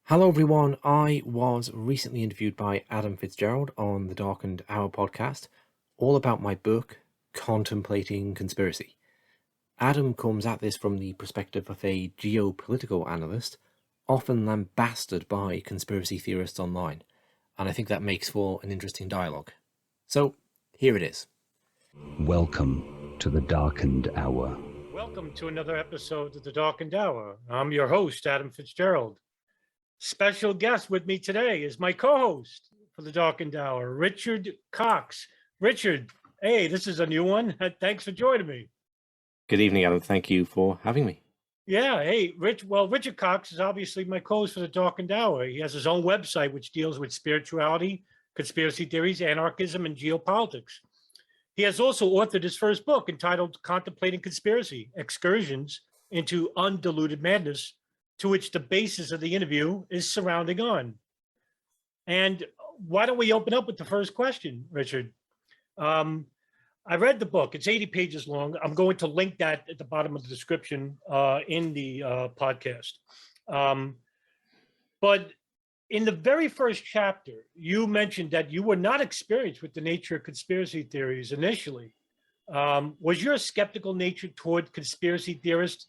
Hello everyone, I was recently interviewed by Adam Fitzgerald on the Darkened Hour Podcast, all about my book, Contemplating Conspiracy. Adam comes at this from the perspective of a geopolitical analyst, often lambasted by conspiracy theorists online, and I think that makes for an interesting dialogue. So, here it is. Welcome to the Darkened Hour. Welcome to another episode of the Darkened Hour. I'm your host, Adam Fitzgerald. Special guest with me today is my co-host for the Darkened Hour, Richard Cox. Richard, hey, this is a new one. Thanks for joining me. Good evening, Adam. Thank you for having me. Yeah, hey, Richard Cox is obviously my co-host for the Darkened Hour. He has his own website, which deals with spirituality, conspiracy theories, anarchism, and geopolitics. He has also authored his first book entitled Contemplating Conspiracy, Excursions into Undiluted Madness, to which the basis of the interview is surrounding on. And why don't we open up with the first question, Richard? I read the book. It's 80 pages long. I'm going to link that at the bottom of the description in the podcast. But in the very first chapter, you mentioned that you were not experienced with the nature of conspiracy theories initially. Was your skeptical nature toward conspiracy theorists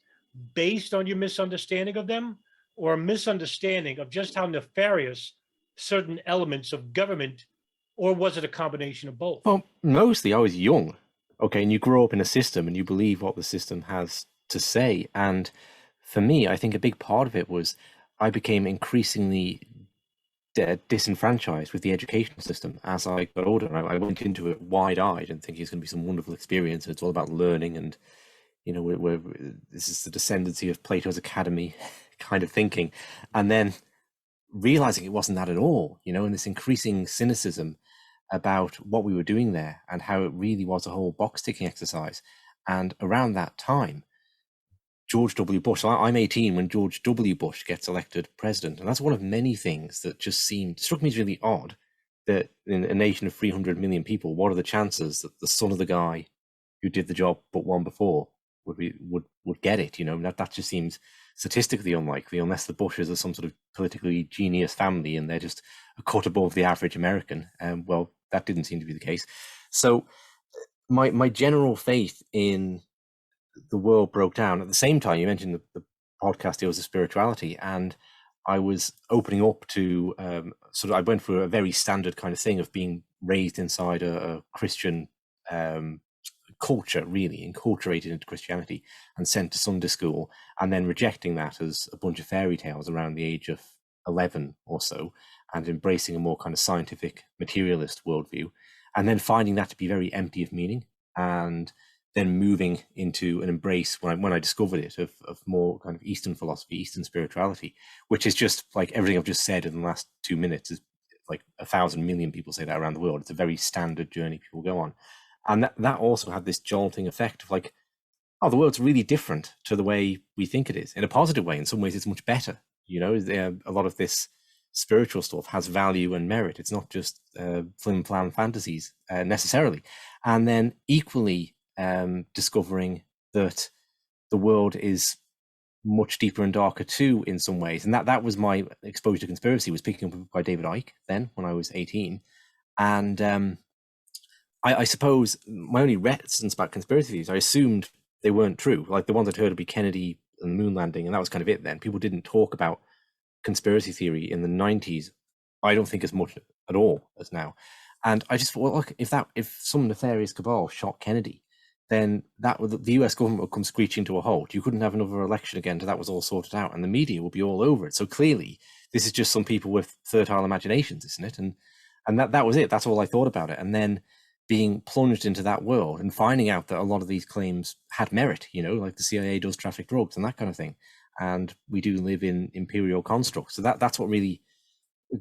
based on your misunderstanding of them, or a misunderstanding of just how nefarious certain elements of government, or was it a combination of both? Well, mostly I was young, okay, and you grow up in a system and you believe what the system has to say. And for me, I think a big part of it was I became increasingly disenfranchised with the education system as I got older. And I went into it wide-eyed and thinking it's going to be some wonderful experience. And it's all about learning and this is the descendancy of Plato's Academy kind of thinking, and then realizing it wasn't that at all, and this increasing cynicism about what we were doing there and how it really was a whole box ticking exercise. And around that time, George W. Bush, I'm 18 when George W. Bush gets elected president, and that's one of many things that just struck me as really odd, that in a nation of 300 million people, what are the chances that the son of the guy who did the job but one before would get it? That just seems statistically unlikely, unless the Bushes are some sort of politically genius family and they're just a cut above the average American. Well, that didn't seem to be the case. So my general faith in the world broke down. At the same time, you mentioned the podcast deals with spirituality, and I was opening up to I went through a very standard kind of thing of being raised inside a Christian culture, really enculturated into Christianity and sent to Sunday school, and then rejecting that as a bunch of fairy tales around the age of 11 or so, and embracing a more kind of scientific materialist worldview, and then finding that to be very empty of meaning, and then moving into an embrace when I discovered it of more kind of Eastern philosophy, Eastern spirituality, which is just like everything I've just said in the last 2 minutes is like 1,000 million people say that around the world. It's a very standard journey people go on. And that also had this jolting effect of like, oh, the world's really different to the way we think it is, in a positive way. In some ways, it's much better. A lot of this spiritual stuff has value and merit. It's not just flim-flam fantasies necessarily. And then equally discovering that the world is much deeper and darker too in some ways. And that was my exposure to conspiracy, was picking up by David Icke then when I was 18. And I suppose my only reticence about conspiracy theories, I assumed they weren't true. Like the ones I'd heard would be Kennedy and the moon landing, and that was kind of it then. People didn't talk about conspiracy theory in the 90s, I don't think, as much at all as now. And I just thought, well, look, if some nefarious cabal shot Kennedy, then the US government would come screeching to a halt. You couldn't have another election again until that was all sorted out, and the media would be all over it. So clearly, this is just some people with fertile imaginations, isn't it? And that was it. That's all I thought about it. And then being plunged into that world and finding out that a lot of these claims had merit, like the CIA does traffic drugs and that kind of thing. And we do live in imperial constructs. So that's what really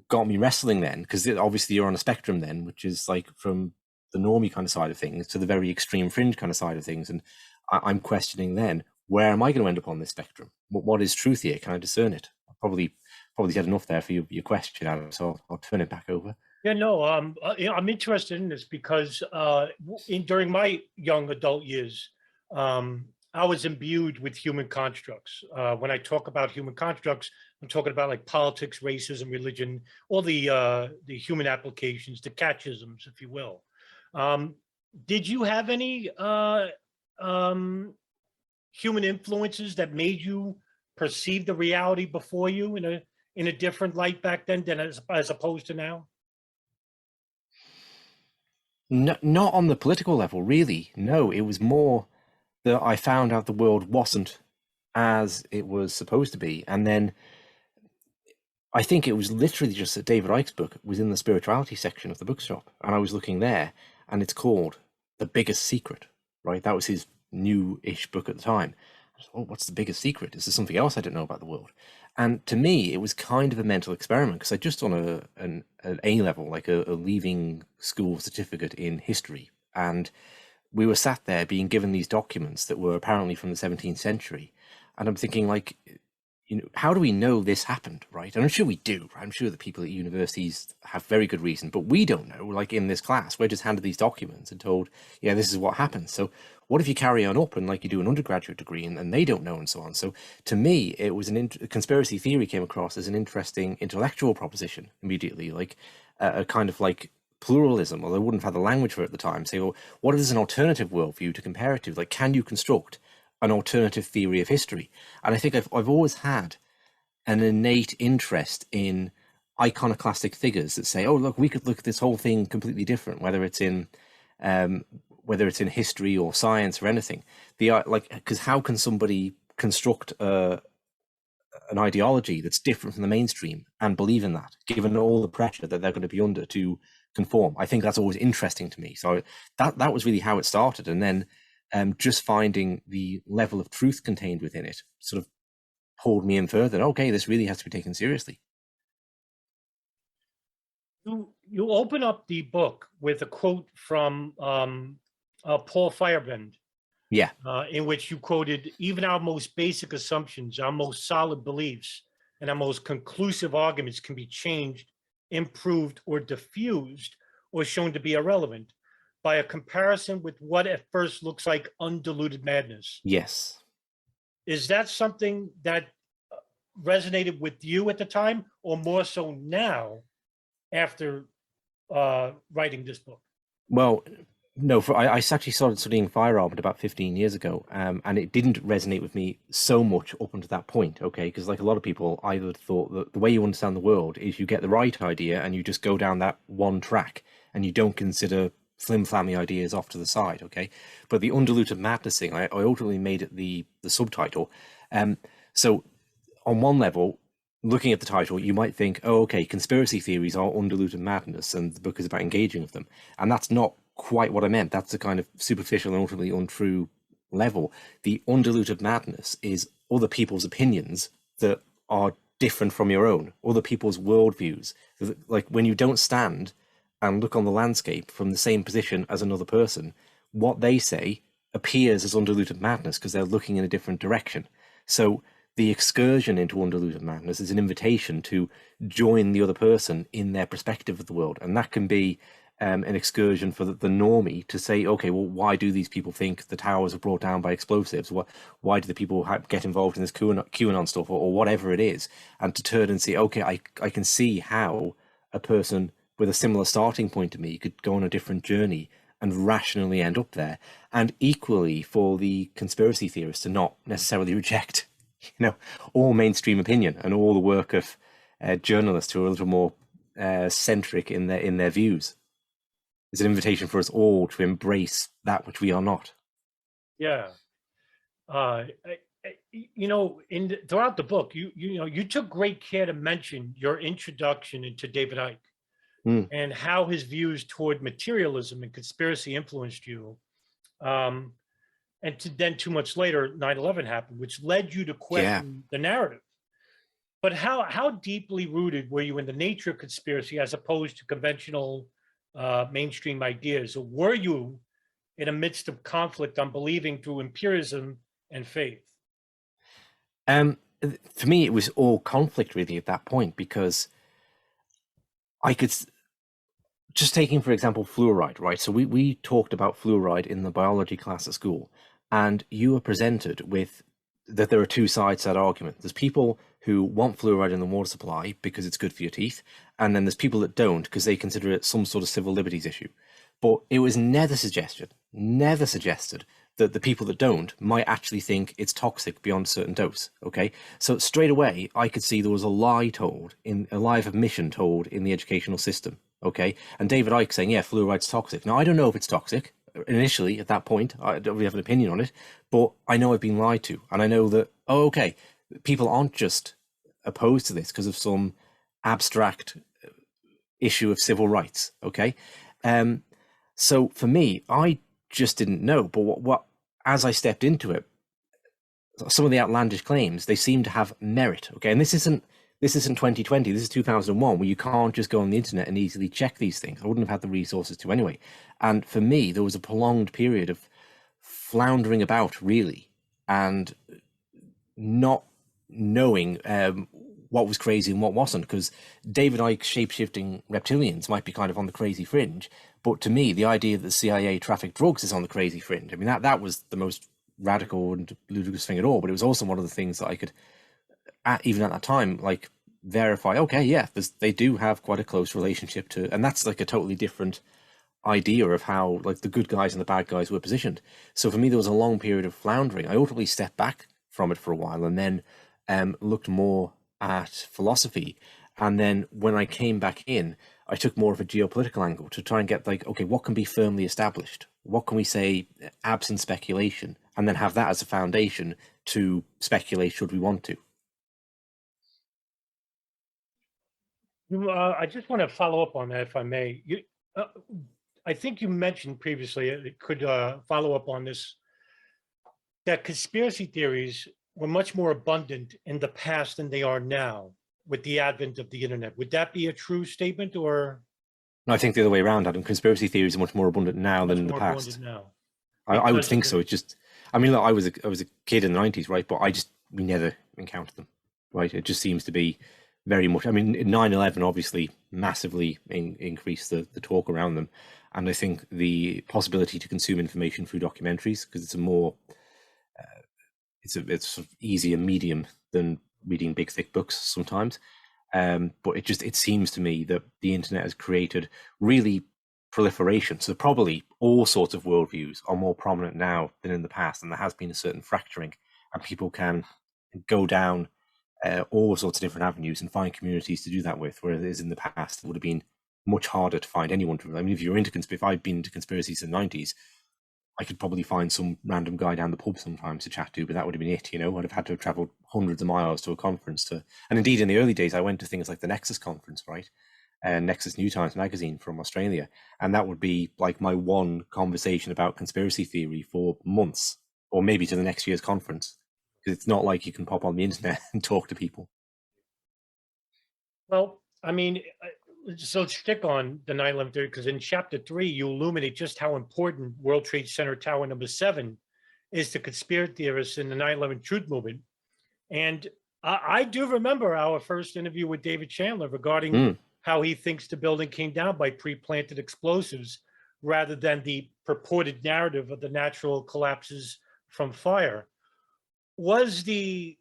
got me wrestling then, because obviously you're on a spectrum then, which is like from the normie kind of side of things to the very extreme fringe kind of side of things. And I'm questioning then, where am I going to end up on this spectrum? What is truth here? Can I discern it? I've probably said enough there for your question, Adam, so I'll turn it back over. Yeah, no, I'm interested in this because during my young adult years, I was imbued with human constructs. When I talk about human constructs, I'm talking about like politics, racism, religion, all the human applications, the catchisms, if you will. Did you have any human influences that made you perceive the reality before you in a different light back then than as opposed to now? No, not on the political level, really. No, it was more that I found out the world wasn't as it was supposed to be. And then I think it was literally just that David Icke's book was in the spirituality section of the bookshop. And I was looking there, and it's called The Biggest Secret, right? That was his new-ish book at the time. I thought, oh, what's the biggest secret? Is there something else I don't know about the world? And to me, it was kind of a mental experiment, because I just done an A level, like a leaving school certificate in history. And we were sat there being given these documents that were apparently from the 17th century. And I'm thinking, like, you know, how do we know this happened, right? And I'm sure we do. I'm sure that people at universities have very good reason, but we don't know. Like in this class, we're just handed these documents and told, yeah, this is what happens. So what if you carry on up and like you do an undergraduate degree and they don't know and so on? So to me, it was conspiracy theory came across as an interesting intellectual proposition immediately, like a kind of like pluralism, although I wouldn't have had the language for it at the time. Say, well, what if there's an alternative worldview to compare it to? Like, can you construct an alternative theory of history? And I think I've always had an innate interest in iconoclastic figures that say, oh, look, we could look at this whole thing completely different, whether it's in history or science or anything. Because how can somebody construct an ideology that's different from the mainstream and believe in that, given all the pressure that they're going to be under to conform? I think that's always interesting to me. So that was really how it started. And then just finding the level of truth contained within it sort of pulled me in further. Okay, this really has to be taken seriously. You open up the book with a quote from Paul Feyerabend, Yeah. In which you quoted, "Even our most basic assumptions, our most solid beliefs, and our most conclusive arguments can be changed, improved, or diffused, or shown to be irrelevant by a comparison with what at first looks like undiluted madness." Yes. Is that something that resonated with you at the time, or more so now after writing this book? Well, no, I actually started studying Feyerabend about 15 years ago, and it didn't resonate with me so much up until that point, okay? Because like a lot of people, I would thought that the way you understand the world is you get the right idea and you just go down that one track and you don't consider flim-flammy ideas off to the side, okay? But the undiluted madness thing, I ultimately made it the subtitle. So on one level, looking at the title, you might think, oh, okay, conspiracy theories are undiluted madness and the book is about engaging with them. And that's not quite what I meant. That's a kind of superficial and ultimately untrue level. The undiluted madness is other people's opinions that are different from your own, other people's worldviews. Like when you don't stand and look on the landscape from the same position as another person, what they say appears as undiluted madness because they're looking in a different direction. So the excursion into undiluted madness is an invitation to join the other person in their perspective of the world. And that can be an excursion for the normie to say, okay, well, why do these people think the towers are brought down by explosives? Why do the people get involved in this QAnon stuff or whatever it is? And to turn and say, okay, I can see how a person with a similar starting point to me could go on a different journey and rationally end up there. And equally for the conspiracy theorists to not necessarily reject all mainstream opinion and all the work of journalists who are a little more centric in their views. It's an invitation for us all to embrace that which we are not. Yeah. Throughout the book, you took great care to mention your introduction into David Icke and how his views toward materialism and conspiracy influenced you. And then 2 months later, 9/11 happened, which led you to question the narrative. But how deeply rooted were you in the nature of conspiracy as opposed to conventional mainstream ideas? Or were you in a midst of conflict on believing through empiricism and faith? For me, it was all conflict really at that point, because I could... Just taking, for example, fluoride, right? So we talked about fluoride in the biology class at school. And you were presented with that there are two sides to that argument. There's people who want fluoride in the water supply because it's good for your teeth, and then there's people that don't because they consider it some sort of civil liberties issue. But it was never suggested that the people that don't might actually think it's toxic beyond a certain dose. Okay, so straight away I could see there was a lie of admission told in the educational system. Okay, and David Icke saying, yeah, fluoride's toxic. Now I don't know if it's toxic initially at that point. I don't really have an opinion on it, but I know I've been lied to, and I know that okay, people aren't just opposed to this because of some abstract issue of civil rights. Okay, so for me, I just didn't know. But what as I stepped into it, some of the outlandish claims, they seem to have merit. Okay, and this isn't 2020. This is 2001, where you can't just go on the internet and easily check these things. I wouldn't have had the resources to anyway. And for me, there was a prolonged period of floundering about, really, and not knowing what was crazy and what wasn't, because David Icke's shape-shifting reptilians might be kind of on the crazy fringe, but to me, the idea that the CIA trafficked drugs is on the crazy fringe. I mean, that was the most radical and ludicrous thing at all, but it was also one of the things that I could, even at that time, like, verify, okay, yeah, they do have quite a close relationship to, and that's like a totally different idea of how, like, the good guys and the bad guys were positioned. So for me, there was a long period of floundering. I ultimately stepped back from it for a while and then looked more at philosophy. And then when I came back in, I took more of a geopolitical angle to try and get, like, okay, what can be firmly established? What can we say absent speculation? And then have that as a foundation to speculate should we want to. I just want to follow up on that, if I may. I think you mentioned previously, it could follow up on this, that conspiracy theories were much more abundant in the past than they are now with the advent of the internet. Would that be a true statement, or? No, I think the other way around, Adam. Conspiracy theories are much more abundant now than in the past. Now. I would think so. It's just, I mean, look, I was a kid in the 90s, right? But we never encountered them, right? It just seems to be very much, I mean, 9/11 obviously massively increased the talk around them. And I think the possibility to consume information through documentaries, because it's a more, it's sort of easier medium than reading big, thick books sometimes. But it seems to me that the internet has created really proliferation. So probably all sorts of worldviews are more prominent now than in the past. And there has been a certain fracturing, and people can go down all sorts of different avenues and find communities to do that with, whereas in the past it would have been much harder to find anyone to. I mean, if you're into if I've been into conspiracies in the 90s, I could probably find some random guy down the pub sometimes to chat to, but that would have been it, you know. I'd have had to have traveled hundreds of miles to a conference to, and indeed in the early days I went to things like the Nexus conference, right? And Nexus New Times magazine from Australia, and that would be like my one conversation about conspiracy theory for months, or maybe to the next year's conference. Because it's not like you can pop on the internet and talk to people. Well, I mean, so let's stick on the 9/11 theory, because in chapter 3, you illuminate just how important World Trade Center Tower number 7 is to conspiracy theorists in the 9/11 truth movement. And I do remember our first interview with David Chandler regarding how he thinks the building came down by pre-planted explosives rather than the purported narrative of the natural collapses from fire. Was the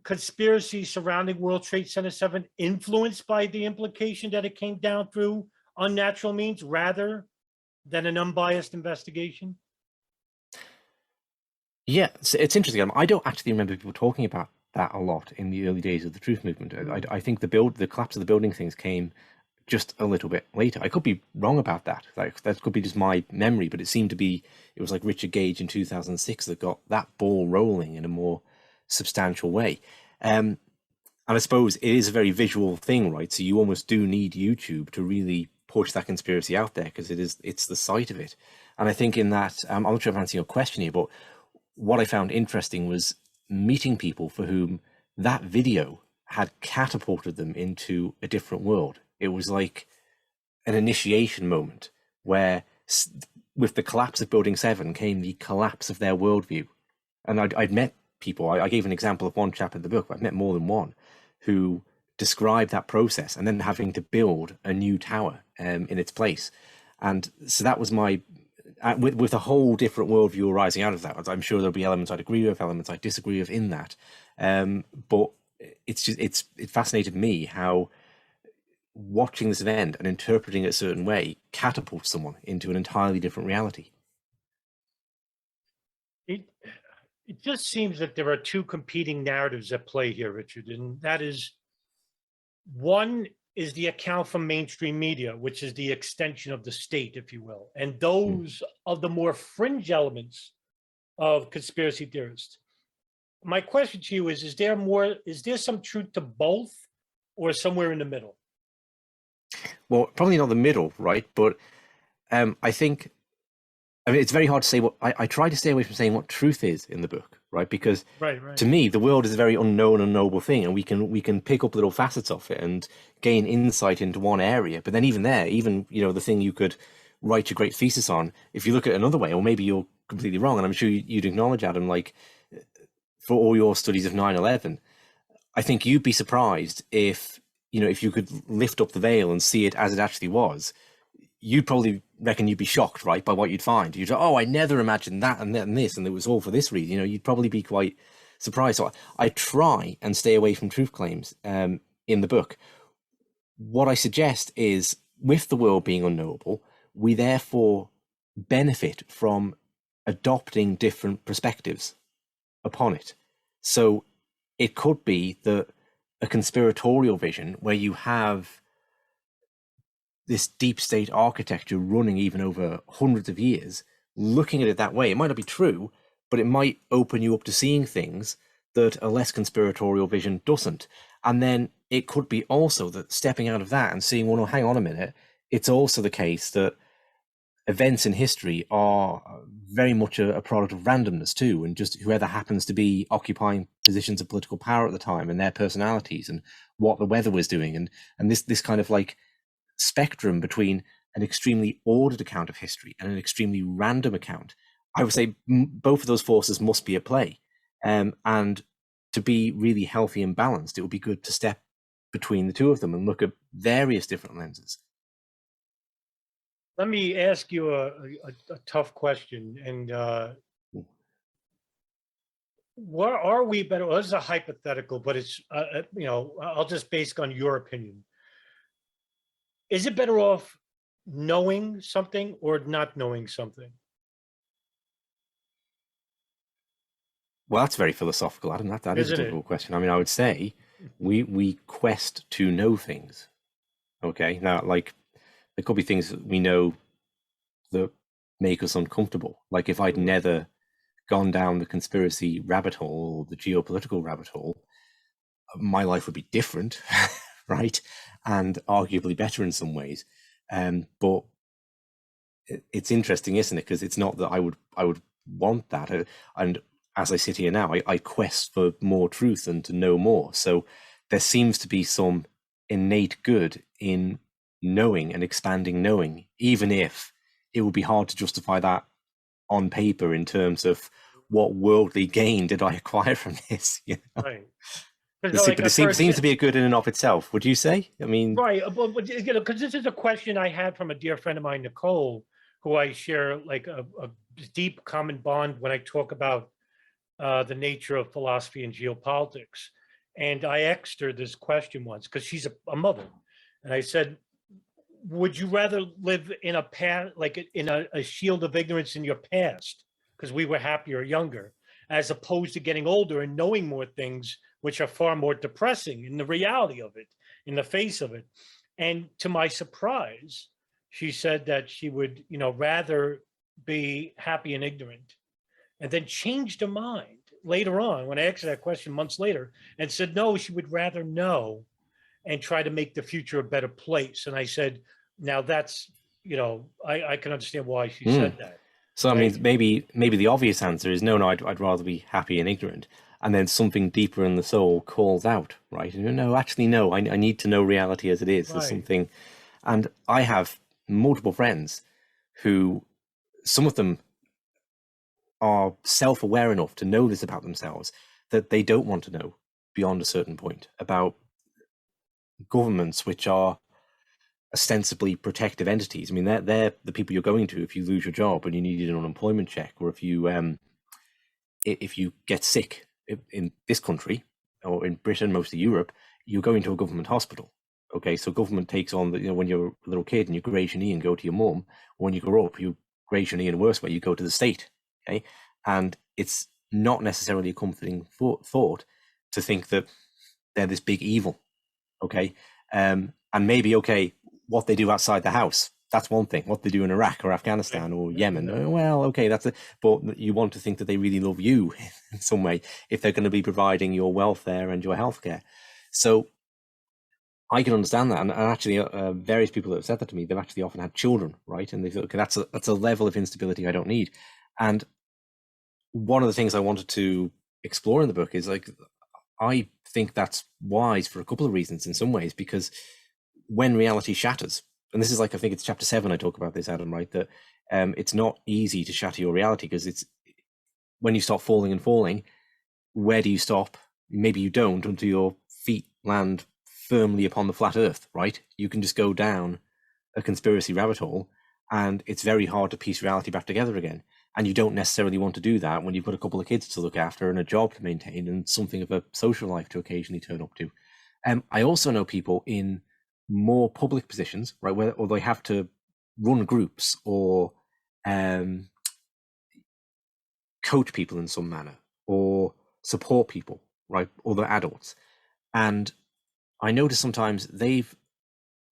conspiracy surrounding World Trade Center 7 influenced by the implication that it came down through unnatural means rather than an unbiased investigation? Yeah, it's interesting. I don't actually remember people talking about that a lot in the early days of the truth movement. I think the collapse of the building things came just a little bit later. I could be wrong about that. Like, that could be just my memory, but it was like Richard Gage in 2006 that got that ball rolling in a more substantial way. And I suppose it is a very visual thing, right? So you almost do need YouTube to really push that conspiracy out there, because it's the site of it. And I think in that, I'm not sure if I'm answering your question here, but what I found interesting was meeting people for whom that video had catapulted them into a different world. It was like an initiation moment where with the collapse of Building 7 came the collapse of their worldview. And I'd met people, I gave an example of one chap in the book, but I've met more than one, who described that process and then having to build a new tower in its place. And so that was my, with a whole different worldview arising out of that. I'm sure there'll be elements I'd agree with, elements I disagree with in that. But it fascinated me how watching this event and interpreting it a certain way catapults someone into an entirely different reality. It just seems that there are two competing narratives at play here, Richard, and that is, one is the account from mainstream media, which is the extension of the state, if you will, and those of the more fringe elements of conspiracy theorists. My question to you is there some truth to both, or somewhere in the middle? Well, probably not the middle, right? But I think, I mean, it's very hard to say what I try to stay away from saying what truth is in the book, right? Because to me, the world is a very unknown, unknowable thing, and we can pick up little facets of it and gain insight into one area. But then even there, even the thing you could write your great thesis on, if you look at it another way, or maybe you're completely wrong, and I'm sure you'd acknowledge, Adam, like for all your studies of 9/11, I think you'd be surprised if you could lift up the veil and see it as it actually was. You'd probably reckon you'd be shocked, right, by what you'd find. You'd say, oh, I never imagined that and that and this, and it was all for this reason. You'd probably be quite surprised. So I try and stay away from truth claims in the book. What I suggest is, with the world being unknowable, we therefore benefit from adopting different perspectives upon it. So it could be that a conspiratorial vision where you have this deep state architecture running even over hundreds of years, looking at it that way, it might not be true, but it might open you up to seeing things that a less conspiratorial vision doesn't. And then it could be also that stepping out of that and seeing, well, no, hang on a minute, it's also the case that events in history are very much a product of randomness too, and just whoever happens to be occupying positions of political power at the time and their personalities and what the weather was doing, and this kind of like spectrum between an extremely ordered account of history and an extremely random account. I would say both of those forces must be at play, and to be really healthy and balanced, it would be good to step between the two of them and look at various different lenses. Let me ask you a tough question, and where are we better? Well, this is a hypothetical, but it's I'll just base on your opinion. Is it better off knowing something or not knowing something? Well, that's very philosophical, Adam. That is a difficult question. I mean, I would say we quest to know things. Okay, now, like, there could be things that we know that make us uncomfortable. Like if I'd never gone down the conspiracy rabbit hole or the geopolitical rabbit hole, my life would be different, right? And arguably better in some ways. But it's interesting, isn't it? Because it's not that I would want that. And as I sit here now, I quest for more truth and to know more. So there seems to be some innate good in knowing and expanding knowing, even if it would be hard to justify that on paper in terms of what worldly gain did I acquire from this. Right. But it seems to be a good in and of itself, would you say? I mean, right. But because this is a question I had from a dear friend of mine, Nicole, who I share like a deep common bond when I talk about the nature of philosophy and geopolitics. And I asked her this question once because she's a mother, and I said, would you rather live in a past, like in a shield of ignorance in your past, because we were happier younger, as opposed to getting older and knowing more things, which are far more depressing in the reality of it, in the face of it? And to my surprise, she said that she would, rather be happy and ignorant, and then changed her mind later on when I asked her that question months later, and said, no, she would rather know and try to make the future a better place. And I said, now that's, I can understand why she said that. So, right? I mean, maybe the obvious answer is no, I'd rather be happy and ignorant. And then something deeper in the soul calls out, right? No, actually, no, I need to know reality as it is. Right. There's something. And I have multiple friends who, some of them are self-aware enough to know this about themselves, that they don't want to know beyond a certain point about governments which are ostensibly protective entities. I mean, they're the people you're going to if you lose your job and you need an unemployment check, or if you get sick in this country, or in Britain, most of Europe, you go into a government hospital. Okay, so government takes on when you're a little kid and you graze your knee and go to your mum. When you grow up, you graze your knee in a worse way, you go to the state. Okay, and it's not necessarily a comforting thought to think that they're this big evil. Okay, and maybe what they do outside the house, that's one thing. What they do in Iraq or Afghanistan or Yemen, well, okay, that's it. But you want to think that they really love you in some way if they're going to be providing your welfare and your healthcare. So I can understand that, and actually, various people that have said that to me, they've actually often had children, right? And they feel, okay, that's a level of instability I don't need. And one of the things I wanted to explore in the book is I think that's wise for a couple of reasons in some ways, because when reality shatters, and this is I think it's chapter 7, I talk about this, Adam, right? That it's not easy to shatter your reality, because it's when you start falling and falling, where do you stop? Maybe you don't until your feet land firmly upon the flat earth, right? You can just go down a conspiracy rabbit hole, and it's very hard to piece reality back together again. And you don't necessarily want to do that when you've got a couple of kids to look after and a job to maintain and something of a social life to occasionally turn up to. I also know people in more public positions, right, where or they have to run groups or coach people in some manner or support people, right, other adults. And I notice sometimes they've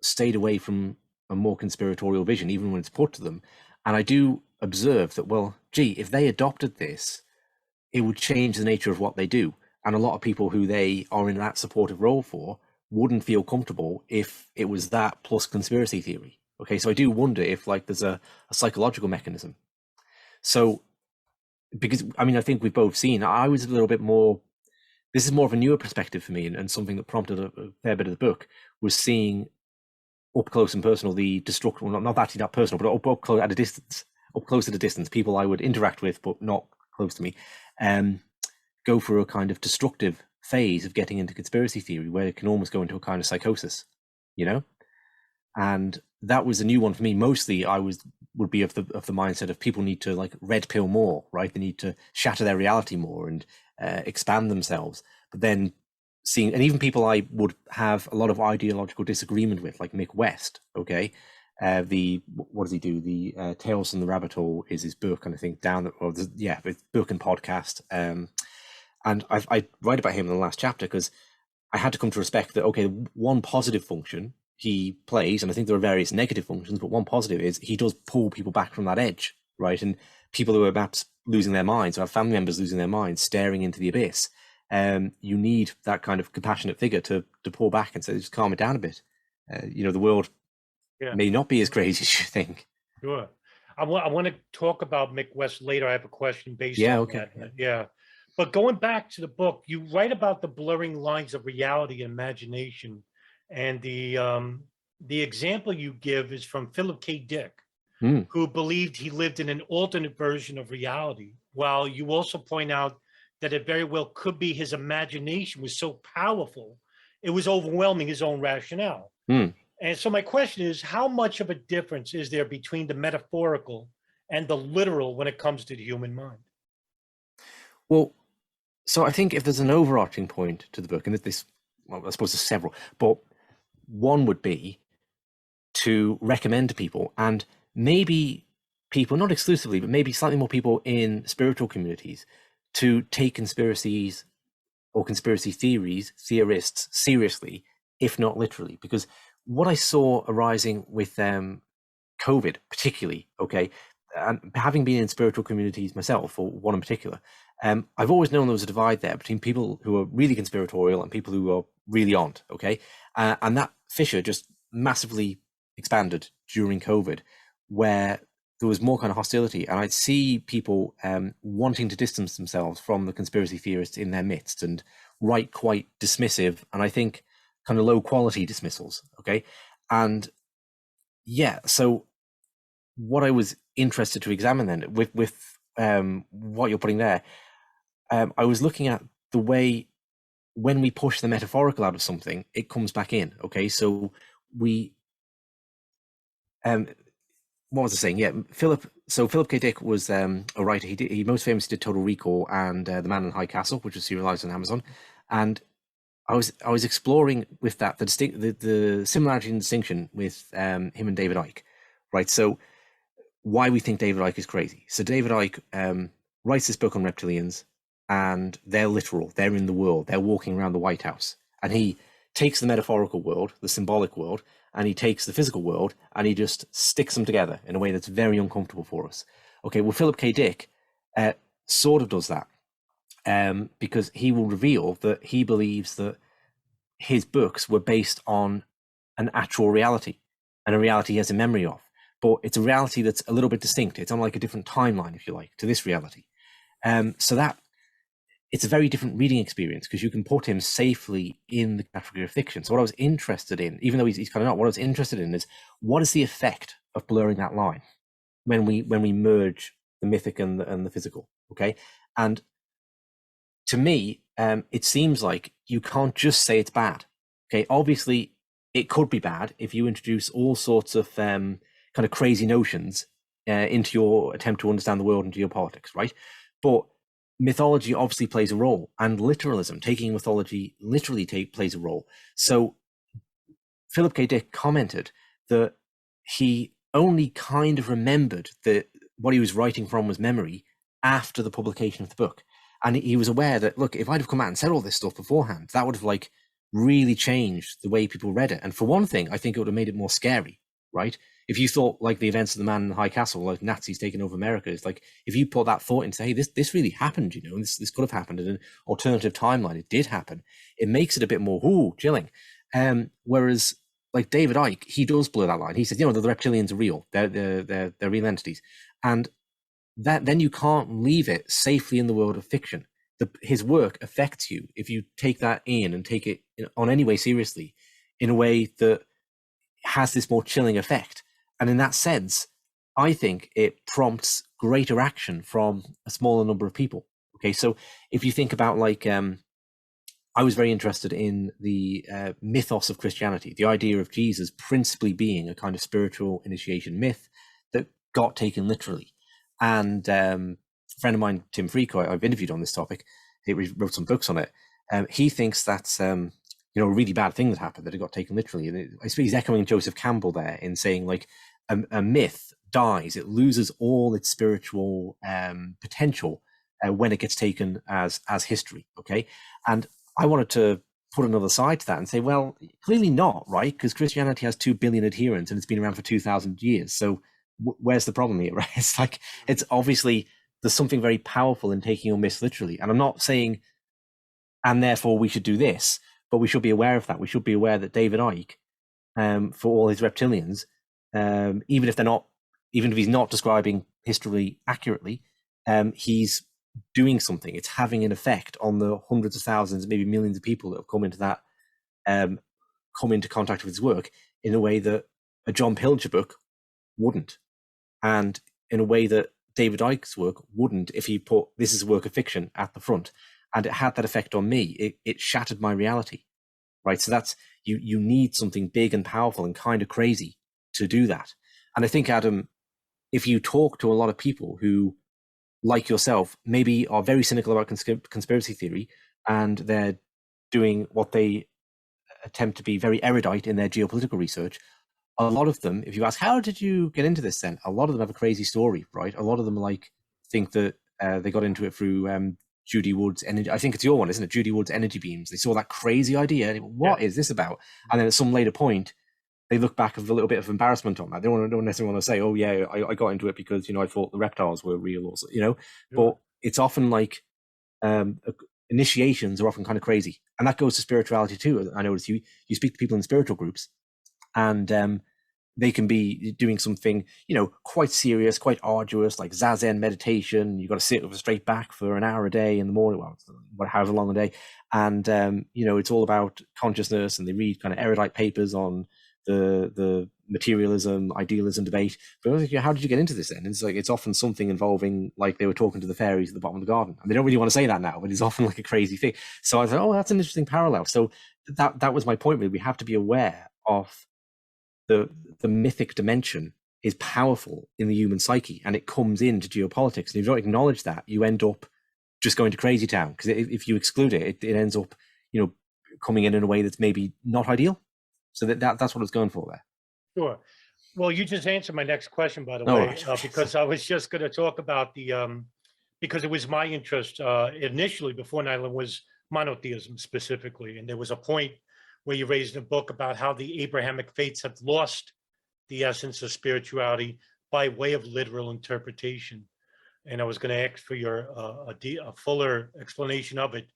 stayed away from a more conspiratorial vision, even when it's put to them. And I do observe that, well, gee, if they adopted this, it would change the nature of what they do. And a lot of people who they are in that supportive role for wouldn't feel comfortable if it was that plus conspiracy theory. Okay, so I do wonder if there's a psychological mechanism. So, because, I think we've both seen, I was a little bit more, this is more of a newer perspective for me, and something that prompted a fair bit of the book was seeing up close and personal the destruction, well, not actually that personal, but up close at a distance, up close at a distance, people I would interact with but not close to me, go through a kind of destructive phase of getting into conspiracy theory where it can almost go into a kind of psychosis, and that was a new one for me. Mostly I would be of the mindset of people need to red pill more, right? They need to shatter their reality more and expand themselves. But then seeing, and even people I would have a lot of ideological disagreement with, like Mick West, okay, what does he do? The Tales from the Rabbit Hole is his book, and I think it's book and podcast. And I write about him in the last chapter because I had to come to respect that, okay, one positive function he plays, and I think there are various negative functions, but one positive is he does pull people back from that edge, right? And people who are perhaps losing their minds, or have family members losing their minds, staring into the abyss, you need that kind of compassionate figure to pull back and say, just calm it down a bit. The world may not be as crazy as you think. Sure. I want to talk about Mick West later. I have a question based on that. Yeah. But going back to the book, you write about the blurring lines of reality and imagination. And the example you give is from Philip K. Dick, who believed he lived in an alternate version of reality. While you also point out that it very well could be his imagination was so powerful, it was overwhelming his own rationale. And so my question is, how much of a difference is there between the metaphorical and the literal when it comes to the human mind? Well, so I think if there's an overarching point to the book, and well, I suppose there's several, but one would be to recommend to people, and maybe people, not exclusively, but maybe slightly more people in spiritual communities, to take conspiracies or conspiracy theorists seriously, if not literally. Because what I saw arising with COVID particularly, okay, and having been in spiritual communities myself, or one in particular, I've always known there was a divide there between people who are really conspiratorial and people who are really aren't, okay? And that fissure just massively expanded during COVID, where there was more kind of hostility. And I'd see people wanting to distance themselves from the conspiracy theorists in their midst and write quite dismissive, and I think kind of low quality dismissals, okay? And yeah, so what I was interested to examine then with what you're putting there, I was looking at the way when we push the metaphorical out of something, it comes back in. Okay, so we, what was I saying? Yeah, Philip K. Dick was a writer. He most famously did Total Recall and The Man in High Castle, which was serialized on Amazon. And I was exploring with that the similarity and distinction with him and David Icke, right? So why we think David Icke is crazy. So David Icke writes this book on reptilians, and they're literal. They're in the world. They're walking around the White House, and he takes the metaphorical world, the symbolic world, and he takes the physical world, and he just sticks them together in a way that's very uncomfortable for us. Okay, well, Philip K. Dick sort of does that, because he will reveal that he believes that his books were based on an actual reality, and a reality he has a memory of. But it's a reality that's a little bit distinct. It's on like a different timeline, if you like, to this reality. So that it's a very different reading experience, because you can put him safely in the category of fiction. So what I was interested in, even though he's kind of not, what I was interested in is, what is the effect of blurring that line when we merge the mythic and the physical? Okay, and to me, it seems like you can't just say it's bad. Okay, obviously it could be bad if you introduce all sorts of kind of crazy notions into your attempt to understand the world and geopolitics, right? But mythology obviously plays a role, and literalism, taking mythology literally, plays a role. So Philip K. Dick commented that he only kind of remembered that what he was writing from was memory after the publication of the book. And he was aware that, look, if I'd have come out and said all this stuff beforehand, that would have like really changed the way people read it. And for one thing, I think it would have made it more scary, right? If you thought like the events of the Man in the High Castle, like Nazis taking over America, it's like, if you put that thought into, hey, this really happened, you know, and this could have happened in an alternative timeline, it did happen, it makes it a bit more, chilling. Whereas like David Icke, he does blur that line. He says, you know, the reptilians are real, they're real entities. And that then you can't leave it safely in the world of fiction. His work affects you if you take that in and take it on any way seriously, in a way that has this more chilling effect. And in that sense, I think it prompts greater action from a smaller number of people. Okay, so if you think about like, I was very interested in the mythos of Christianity, the idea of Jesus principally being a kind of spiritual initiation myth that got taken literally. And a friend of mine, Tim Freak, I've interviewed on this topic, he wrote some books on it. He thinks that's a really bad thing that happened, that it got taken literally. And I suppose he's echoing Joseph Campbell there in saying like a myth dies, it loses all its spiritual potential when it gets taken as history. Okay, and I wanted to put another side to that and say, well, clearly not, right? Because Christianity has 2 billion adherents and it's been around for 2,000 years. So where's the problem here, right? It's like, it's obviously, there's something very powerful in taking your myths literally. And I'm not saying, and therefore we should do this, but we should be aware of that. We should be aware that David Icke, for all his reptilians, even if he's not describing history accurately, he's doing something. It's having an effect on the hundreds of thousands, maybe millions of people that have come into contact with his work in a way that a John Pilger book wouldn't, and in a way that David Icke's work wouldn't if he put this is a work of fiction at the front. And it had that effect on me. It shattered my reality, right? So that's, you need something big and powerful and kind of crazy to do that. And I think, Adam, if you talk to a lot of people who, like yourself, maybe are very cynical about conspiracy theory, and they're doing what they attempt to be very erudite in their geopolitical research, a lot of them, if you ask, how did you get into this then? A lot of them have a crazy story, right? A lot of them like think that they got into it through Judy Wood's energy. I think it's your one, isn't it? Judy Wood's energy beams. They saw that crazy idea. What is this about? And then at some later point, they look back with a little bit of embarrassment on that. They don't necessarily want to say, oh yeah, I got into it because, I thought the reptiles were real, or but it's often like initiations are often kind of crazy. And that goes to spirituality too. I notice you speak to people in spiritual groups, and they can be doing something, quite serious, quite arduous, like Zazen meditation. You've got to sit with a straight back for an hour a day in the morning, however long a day. And, it's all about consciousness, and they read kind of erudite papers on the materialism, idealism debate. But how did you get into this then? It's like, it's often something involving, like they were talking to the fairies at the bottom of the garden. And they don't really want to say that now, but it's often like a crazy thing. So I thought, oh, that's an interesting parallel. So that was my point, really. We have to be aware of the mythic dimension is powerful in the human psyche, and it comes into geopolitics. And if you don't acknowledge that, you end up just going to crazy town, because if you exclude it, it ends up, coming in a way that's maybe not ideal. So that's what it's going for there. Sure. Well, you just answered my next question, by the Oh, way, right. because I was just going to talk about because it was my interest initially before 9/11 was monotheism specifically. And there was a point where you raised in a book about how the Abrahamic faiths have lost the essence of spirituality by way of literal interpretation. And I was going to ask for your a fuller explanation of it.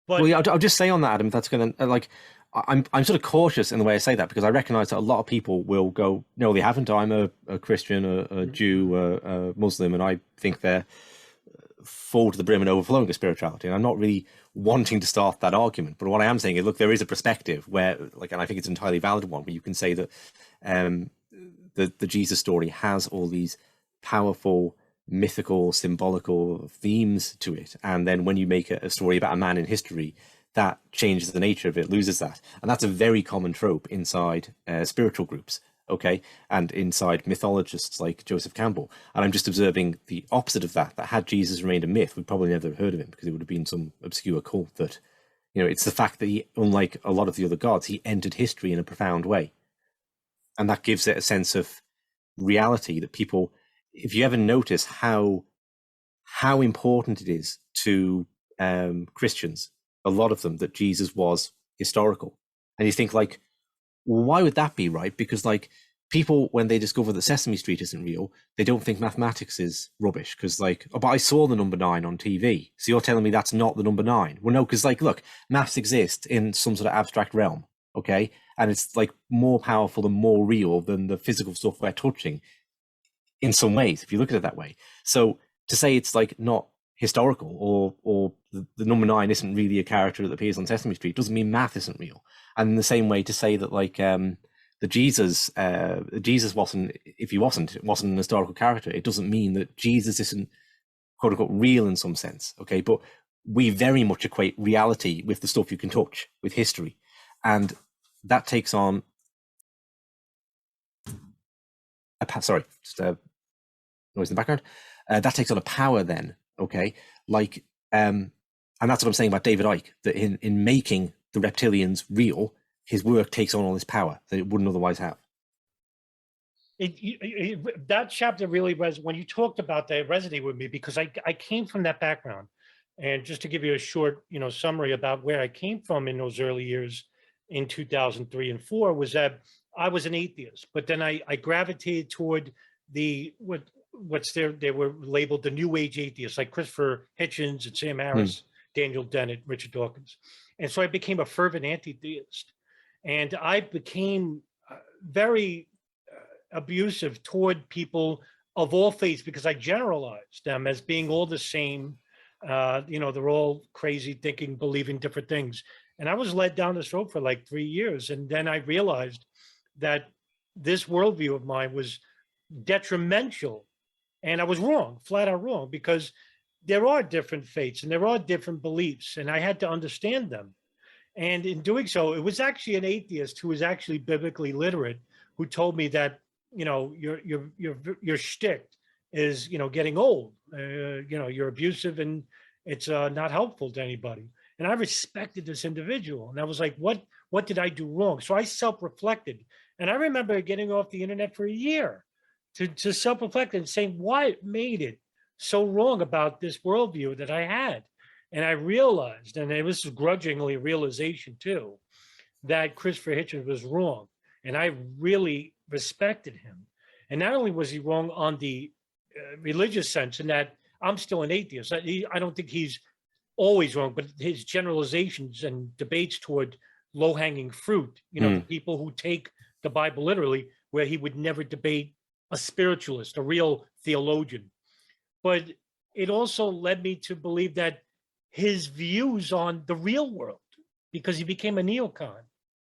But Well, yeah, I'll just say on that, Adam, if that's going to I'm sort of cautious in the way I say that, because I recognize that a lot of people will go, no, they haven't. I'm a Christian, a Jew, a Muslim, and I think they're full to the brim and overflowing with spirituality. And I'm not really wanting to start that argument. But what I am saying is, look, there is a perspective where, like, and I think it's an entirely valid one, where you can say that the Jesus story has all these powerful, mythical, symbolical themes to it. And then when you make a story about a man in history, that changes the nature of it, loses that. And that's a very common trope inside spiritual groups, okay? And inside mythologists like Joseph Campbell. And I'm just observing the opposite of that, that had Jesus remained a myth, we'd probably never have heard of him, because it would have been some obscure cult that, you know, it's the fact that he, unlike a lot of the other gods, he entered history in a profound way. And that gives it a sense of reality that people, if you ever notice how important it is to Christians, a lot of them, that Jesus was historical. And you think, like, well, why would that be, right? Because, like, people, when they discover that Sesame Street isn't real, they don't think mathematics is rubbish, because, like, oh, but I saw the number 9 on TV, so you're telling me that's not the number 9. Well, no, because, like, look, maths exist in some sort of abstract realm, okay? And it's, like, more powerful and more real than the physical stuff we're touching in some ways, if you look at it that way. So to say it's, like, not historical, or the number 9 isn't really a character that appears on Sesame Street, doesn't mean math isn't real. And in the same way, to say that, like, the Jesus wasn't, if he wasn't an historical character, it doesn't mean that Jesus isn't, quote unquote, real in some sense, okay? But we very much equate reality with the stuff you can touch, with history. And that takes on sorry, just a noise in the background. That takes on a power then, okay? Like, and that's what I'm saying about David Icke, that in making the reptilians real, his work takes on all this power that it wouldn't otherwise have. That chapter really was, when you talked about that, it resonated with me, because I came from that background. And just to give you a short, summary about where I came from in those early years in 2003 and 4, was that I was an atheist, but then I gravitated toward what's there. They were labeled the New Age atheists, like Christopher Hitchens and Sam Harris, Daniel Dennett, Richard Dawkins. And so I became a fervent anti-theist. And I became very abusive toward people of all faiths, because I generalized them as being all the same. They're all crazy, thinking, believing different things. And I was led down this road for like 3 years. And then I realized that this worldview of mine was detrimental. And I was wrong, flat out wrong, because there are different faiths and there are different beliefs, and I had to understand them. And in doing so, it was actually an atheist who was actually biblically literate who told me that, your shtick is, getting old. You're abusive and it's not helpful to anybody. And I respected this individual. And I was like, what did I do wrong? So I self-reflected. And I remember getting off the internet for a year to self-reflect and saying what made it so wrong about this worldview that I had. And I realized, and it was grudgingly a realization too, that Christopher Hitchens was wrong. And I really respected him. And not only was he wrong on the religious sense, in that I'm still an atheist. I don't think he's always wrong, but his generalizations and debates toward low-hanging fruit, the people who take the Bible literally, where he would never debate a spiritualist, a real theologian. But it also led me to believe that his views on the real world, because he became a neocon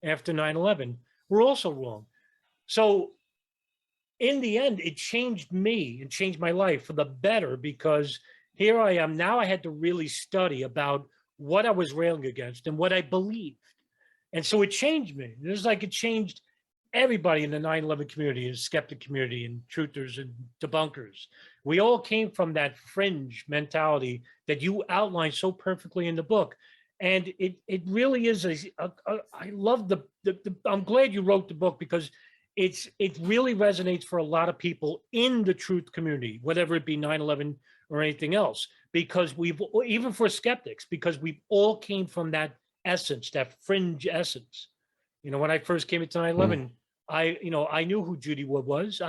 after 9/11, were also wrong. So in the end, it changed me and changed my life for the better, because here I am now. I had to really study about what I was railing against and what I believed. And so it changed me. It was like it changed everybody in the 9/11 community, and skeptic community, and truthers and debunkers. We all came from that fringe mentality that you outlined so perfectly in the book. And it really is I love the I'm glad you wrote the book, because it really resonates for a lot of people in the truth community, whatever it be 9/11 or anything else, because we've, even for skeptics, because we all came from that essence, that fringe essence. You know, when I first came into 9/11, I knew who Judy Wood was.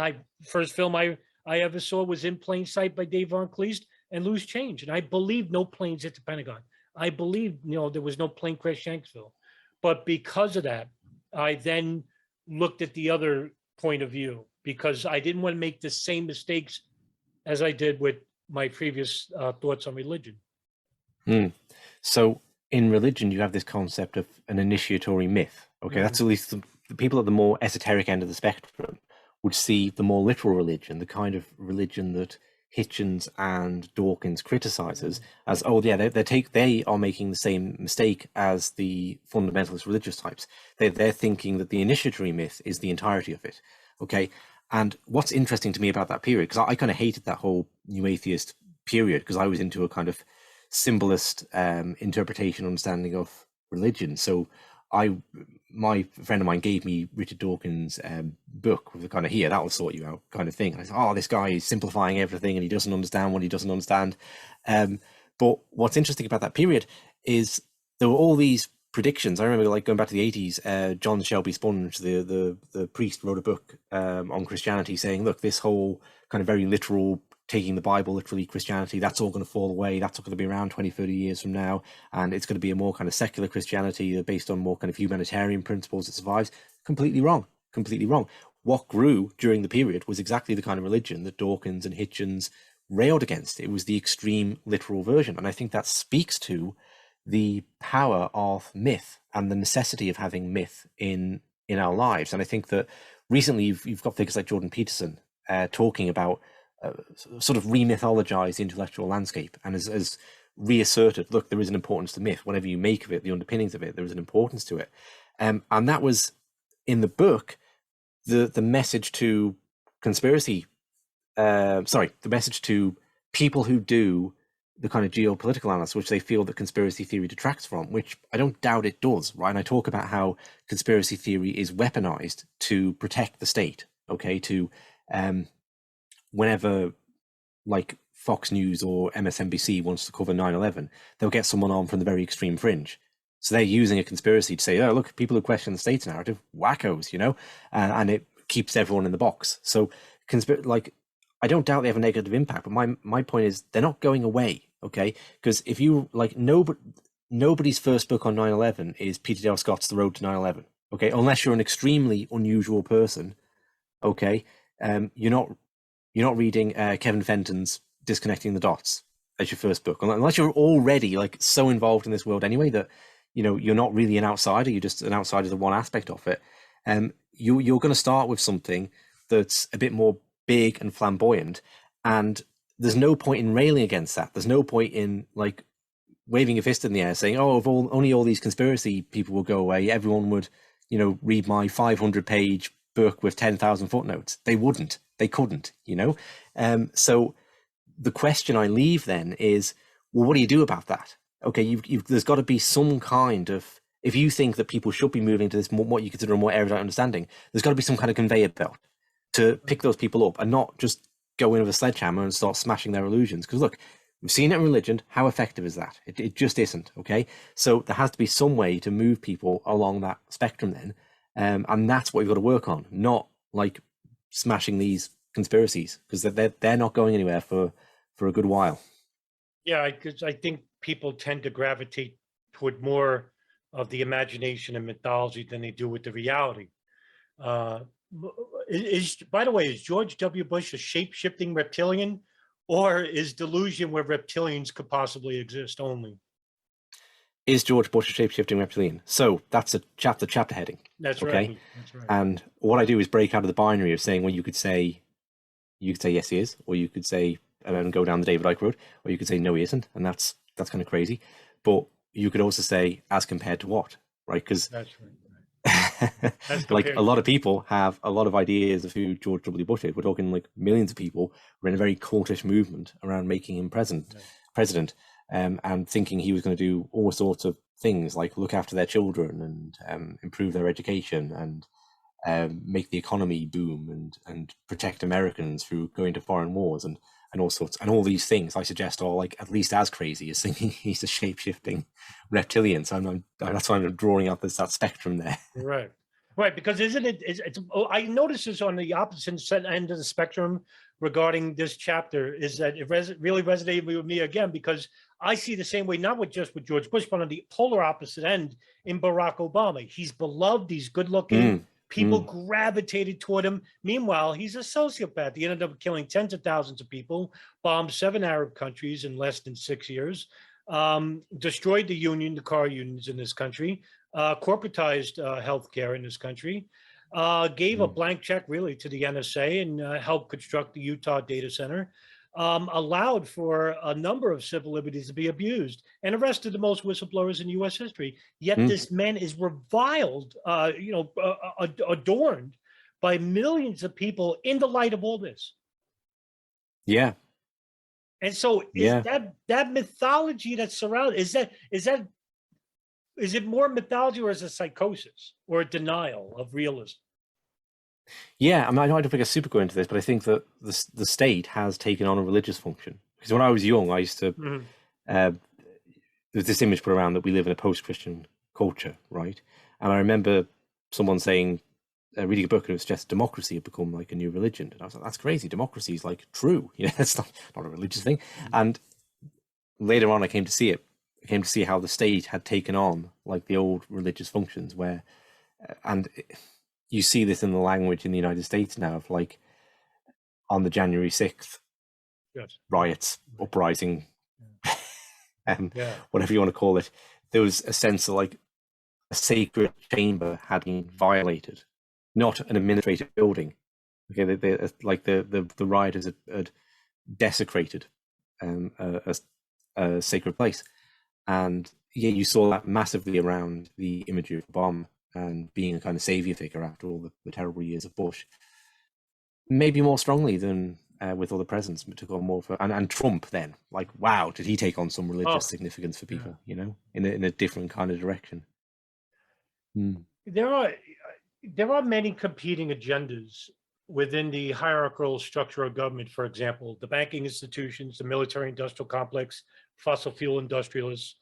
First film I ever saw was In Plain Sight by Dave Von Kleist and Loose Change. And I believed no planes hit the Pentagon. I believed, there was no plane crash Shanksville. But because of that, I then looked at the other point of view, because I didn't want to make the same mistakes as I did with my previous thoughts on religion. So in religion, you have this concept of an initiatory myth. Okay, that's at least the people at the more esoteric end of the spectrum would see the more literal religion, the kind of religion that Hitchens and Dawkins criticizes as, oh yeah, they are making the same mistake as the fundamentalist religious types. They're thinking that the initiatory myth is the entirety of it. Okay, and what's interesting to me about that period, because I kind of hated that whole New Atheist period, because I was into a kind of symbolist interpretation, understanding of religion. So my friend of mine gave me Richard Dawkins' book with the kind of, here, that will sort you out kind of thing. And I said, oh, this guy is simplifying everything and he doesn't understand what he doesn't understand. But what's interesting about that period is there were all these predictions. I remember, like, going back to the 80s, John Shelby Sponge, the priest, wrote a book on Christianity saying, look, this whole kind of very literal, taking the Bible literally Christianity, that's all going to fall away. That's not going to be around 20, 30 years from now. And it's going to be a more kind of secular Christianity based on more kind of humanitarian principles that survives. Completely wrong. Completely wrong. What grew during the period was exactly the kind of religion that Dawkins and Hitchens railed against. It was the extreme literal version. And I think that speaks to the power of myth and the necessity of having myth in our lives. And I think that recently you've got figures like Jordan Peterson talking about sort of re-mythologized the intellectual landscape, and has reasserted, look, there is an importance to myth. Whatever you make of it, the underpinnings of it, there is an importance to it. And that was, in the book, the message to conspiracy, the message to people who do the kind of geopolitical analysis, which they feel that conspiracy theory detracts from, which I don't doubt it does, right? And I talk about how conspiracy theory is weaponized to protect the state, okay, to whenever, like, Fox News or MSNBC wants to cover 9/11, they'll get someone on from the very extreme fringe. So they're using a conspiracy to say, oh, look, people who question the state's narrative, wackos, and it keeps everyone in the box. So, I don't doubt they have a negative impact, but my point is they're not going away, okay? Because if you, like, nobody's first book on 9/11 is Peter Dale Scott's The Road to 9/11, okay? Unless you're an extremely unusual person, okay? You're not reading Kevin Fenton's Disconnecting the Dots as your first book, unless you're already, like, so involved in this world anyway that you're not really an outsider. You're just an outsider to one aspect of it. You're going to start with something that's a bit more big and flamboyant, and there's no point in railing against that. There's no point in, like, waving a fist in the air saying, oh, if only all these conspiracy people will go away, everyone would read my 500-page book with 10,000 footnotes. They wouldn't. They couldn't, so the question I leave then is, well, what do you do about that? Okay, there's got to be some kind of, if you think that people should be moving to this more, what you consider a more erudite understanding, there's got to be some kind of conveyor belt to pick those people up and not just go in with a sledgehammer and start smashing their illusions. Because look, we've seen it in religion. How effective is that? It just isn't, okay? So there has to be some way to move people along that spectrum then. And that's what you've got to work on, not like smashing these conspiracies, because they're not going anywhere for a good while. Yeah, because I think people tend to gravitate toward more of the imagination and mythology than they do with the reality. By the way, is George W. Bush a shape-shifting reptilian, or is delusion where reptilians could possibly exist only? Is George Bush a shape-shifting reptilian? So that's a chapter heading. That's okay? Right. That's right. And what I do is break out of the binary of saying, well, you could say yes, he is, or you could say, and go down the David Icke road, or you could say no, he isn't, and that's kind of crazy. But you could also say, as compared to what, right? Because that's right. Like, a lot of people have a lot of ideas of who George W. Bush is. We're talking like millions of people were in a very cultish movement around making him president, and thinking he was going to do all sorts of things like look after their children and improve their education and make the economy boom and protect Americans through going to foreign wars and all sorts, and all these things I suggest are like at least as crazy as thinking he's a shape-shifting reptilian. So that's why I'm drawing out that spectrum there. Right, because isn't it? I noticed this on the opposite end of the spectrum regarding this chapter. Is that it really resonated with me again, because I see the same way, not just with George Bush, but on the polar opposite end in Barack Obama. He's beloved. He's good-looking. People gravitated toward him. Meanwhile, he's a sociopath. He ended up killing tens of thousands of people, bombed 7 Arab countries in less than 6 years, destroyed the car unions in this country, corporatized healthcare in this country, gave a blank check really to the NSA and helped construct the Utah data center, allowed for a number of civil liberties to be abused, and arrested the most whistleblowers in U.S. history. Yet this man is reviled, adorned by millions of people in the light of all this. Yeah. And so is that mythology that surrounds, is it more mythology, or is it psychosis or a denial of realism? Yeah, I mean, I don't think I super go into this, but I think that the state has taken on a religious function. Because when I was young, I used to, there's this image put around that we live in a post-Christian culture, right? And I remember someone saying, reading a book, and it was just democracy had become like a new religion. And I was like, that's crazy. Democracy is like true. It's not a religious thing. And later on, I came to see it. I came to see how the state had taken on like the old religious functions where, you see this in the language in the United States now of like on the January 6th riots, uprising, whatever you want to call it. There was a sense of like a sacred chamber had been violated, not an administrative building. Okay, the rioters had desecrated a sacred place. And you saw that massively around the imagery of Obama and being a kind of savior figure after all the terrible years of Bush. Maybe more strongly than with other presidents, but took on more for and Trump then. Like, wow, did he take on some religious significance for people? In a different kind of direction. There are many competing agendas within the hierarchical structure of government. For example, the banking institutions, the military-industrial complex, fossil fuel industrialists,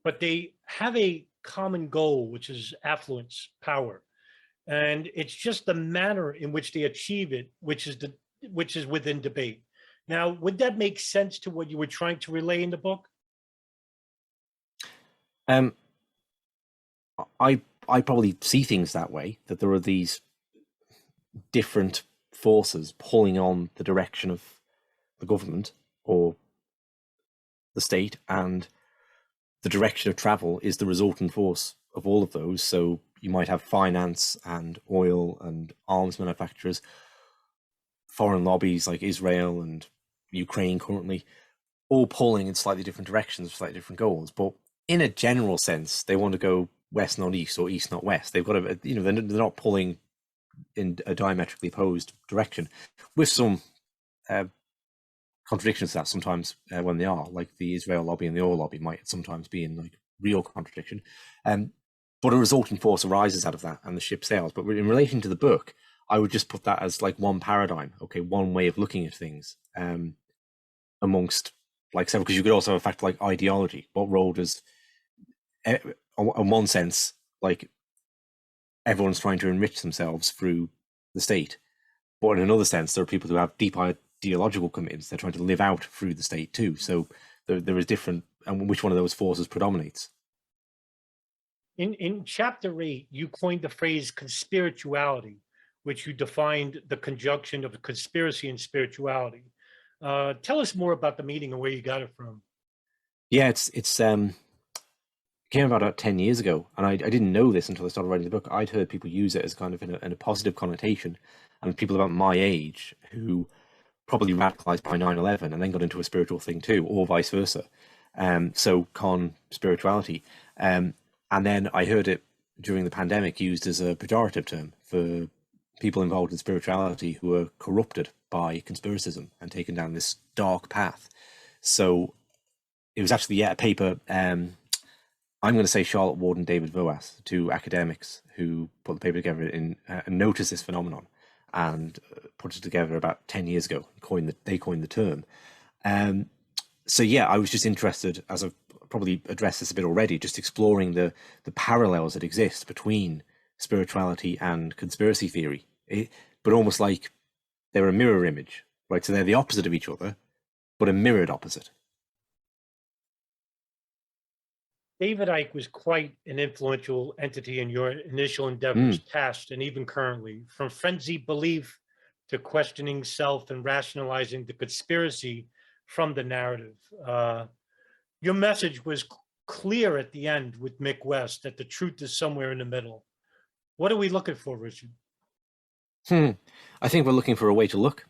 but they have a common goal, which is affluence, power, and it's just the manner in which they achieve it, which is within debate. Now, would that make sense to what you were trying to relay in the book? I probably see things that way, that there are these different forces pulling on the direction of the government or the state, and the direction of travel is the resultant force of all of those. So you might have finance and oil and arms manufacturers, foreign lobbies like Israel and Ukraine currently, all pulling in slightly different directions, slightly different goals. But in a general sense, they want to go west, not east, or east, not west. They've got to, they're not pulling in a diametrically opposed direction, with some contradictions to that sometimes when they are, like the Israel lobby and the oil lobby might sometimes be in like real contradiction. But a resulting force arises out of that and the ship sails. But in relation to the book, I would just put that as like one paradigm, one way of looking at things amongst like several, because you could also have a factor like ideology. What role does, in one sense, like everyone's trying to enrich themselves through the state, but in another sense, there are people who have deep ideological commitments. They're trying to live out through the state too. So there is different, and which one of those forces predominates. In chapter 8, you coined the phrase conspirituality, which you defined the conjunction of conspiracy and spirituality. Tell us more about the meaning and where you got it from. Yeah, it's came about 10 years ago, and I didn't know this until I started writing the book. I'd heard people use it as kind of in a positive connotation, and people about my age who probably radicalized by 9/11 and then got into a spiritual thing too, or vice versa. So conspirituality. And then I heard it during the pandemic used as a pejorative term for people involved in spirituality who were corrupted by conspiracism and taken down this dark path. So it was actually a paper I'm going to say Charlotte Ward and David Voas, two academics who put the paper together and noticed this phenomenon and put it together about 10 years ago. They coined the term. So yeah, I was just interested, as I've probably addressed this a bit already, just exploring the parallels that exist between spirituality and conspiracy theory, but almost like they're a mirror image, right? So they're the opposite of each other, but a mirrored opposite. David Icke was quite an influential entity in your initial endeavors, past and even currently, from frenzied belief to questioning self and rationalizing the conspiracy from the narrative. Your message was clear at the end with Mick West that the truth is somewhere in the middle. What are we looking for, Richard? I think we're looking for a way to look,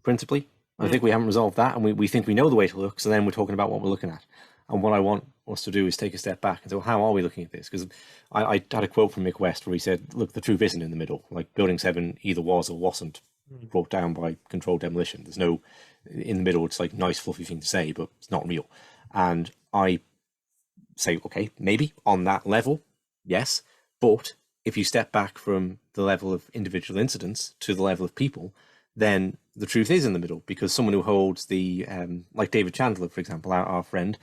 principally. I think we haven't resolved that, and we think we know the way to look, so then we're talking about what we're looking at. And what I want us to do is take a step back and say, well, how are we looking at this? Because I had a quote from Mick West where he said, look, the truth isn't in the middle. Like Building 7 either was or wasn't brought down by controlled demolition. There's no, in the middle, it's like nice fluffy thing to say, but it's not real. And I say, okay, maybe on that level, yes. But if you step back from the level of individual incidents to the level of people, then the truth is in the middle, because someone who holds the, like David Chandler, for example, our friend,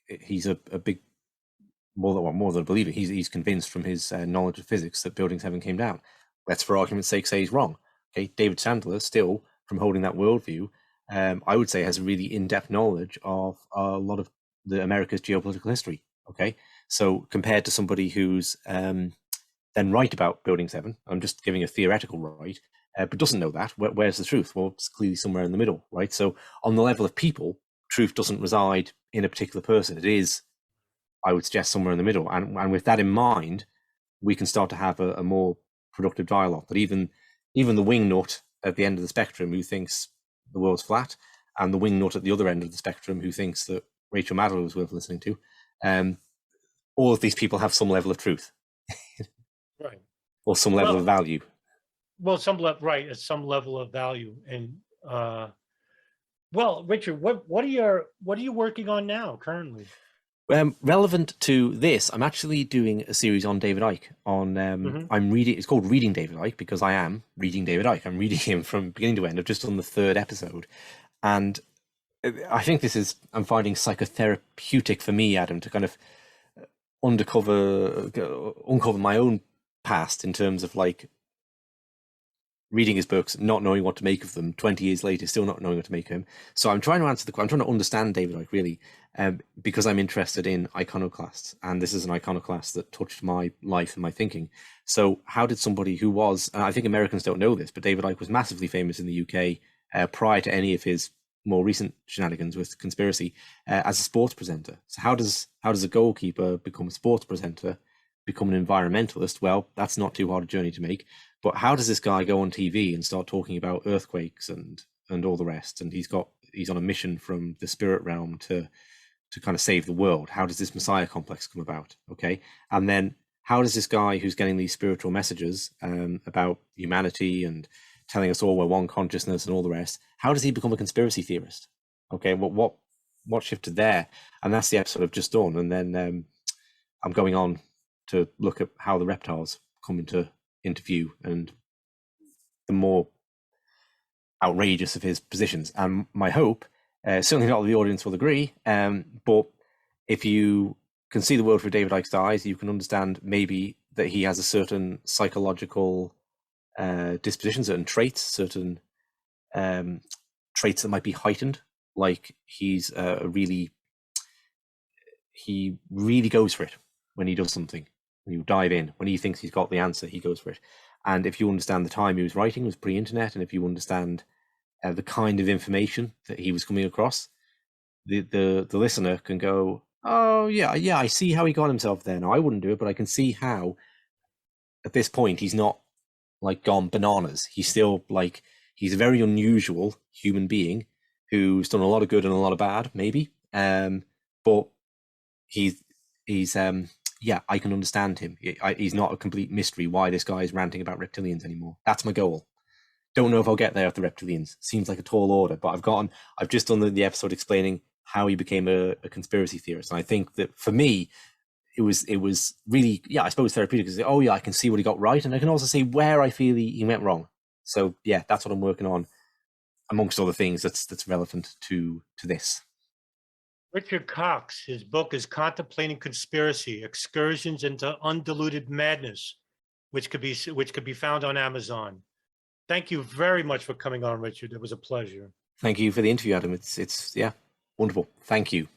he's a big, more than a believer. He's convinced from his knowledge of physics that Building 7 came down. Let's, for argument's sake, say he's wrong. Okay, David Chandler, still, from holding that worldview, I would say has a really in-depth knowledge of a lot of America's geopolitical history. Okay, so compared to somebody who's then right about Building 7, I'm just giving a theoretical right, but doesn't know that. Where's the truth? Well, it's clearly somewhere in the middle, right? So on the level of people, truth doesn't reside in a particular person. It is, I would suggest, somewhere in the middle. And with that in mind, we can start to have a more productive dialogue. But even the wingnut at the end of the spectrum who thinks the world's flat, and the wingnut at the other end of the spectrum who thinks that Rachel Maddow is worth listening to, all of these people have some level of truth. Right. Or some level of value. Well, at some level of value. And well, Richard, what are you working on now currently? Relevant to this, I'm actually doing a series on David Icke. I'm reading. It's called Reading David Icke because I am reading David Icke. I'm reading him from beginning to end. I've just done the 3rd episode, and I think I'm finding psychotherapeutic for me, Adam, to kind of uncover my own past in terms of like reading his books, not knowing what to make of them, 20 years later, still not knowing what to make of him. So I'm trying to I'm trying to understand David Icke, really, because I'm interested in iconoclasts. And this is an iconoclast that touched my life and my thinking. So how did somebody who was, and I think Americans don't know this, but David Icke was massively famous in the UK prior to any of his more recent shenanigans with conspiracy, as a sports presenter. So how does a goalkeeper become a sports presenter, become an environmentalist? Well, that's not too hard a journey to make. But how does this guy go on TV and start talking about earthquakes and all the rest? And he's on a mission from the spirit realm to kind of save the world. How does this Messiah complex come about? Okay, and then how does this guy who's getting these spiritual messages about humanity and telling us all we're one consciousness and all the rest, how does he become a conspiracy theorist? Okay, what shifted there? And that's the episode I've just done. And then I'm going on to look at how the reptiles come into view and the more outrageous of his positions. And my hope, certainly not the audience will agree, but if you can see the world through David Icke's eyes, you can understand maybe that he has a certain psychological disposition, certain traits, certain traits that might be heightened. Like he really goes for it when he does something. When you dive in, when he thinks he's got the answer, he goes for it. And if you understand the time he was writing, it was pre-internet, and if you understand the kind of information that he was coming across, the listener can go, oh yeah, I see how he got himself there. Now I wouldn't do it, but I can see how at this point he's not like gone bananas. He's still like, he's a very unusual human being who's done a lot of good and a lot of bad, maybe. But he's yeah, I can understand him. He's not a complete mystery why this guy is ranting about reptilians anymore. That's my goal. Don't know if I'll get there with the reptilians. Seems like a tall order, but I've just done the episode explaining how he became a conspiracy theorist. And I think that for me, it was really, I suppose therapeutic, because I can see what he got right, and I can also see where I feel he went wrong. So yeah, that's what I'm working on, amongst other things that's relevant to this. Richard Cox, his book is Contemplating Conspiracy: Excursions into Undiluted Madness, which could be found on Amazon. Thank you very much for coming on, Richard. It was a pleasure. Thank you for the interview, Adam. It's wonderful. Thank you.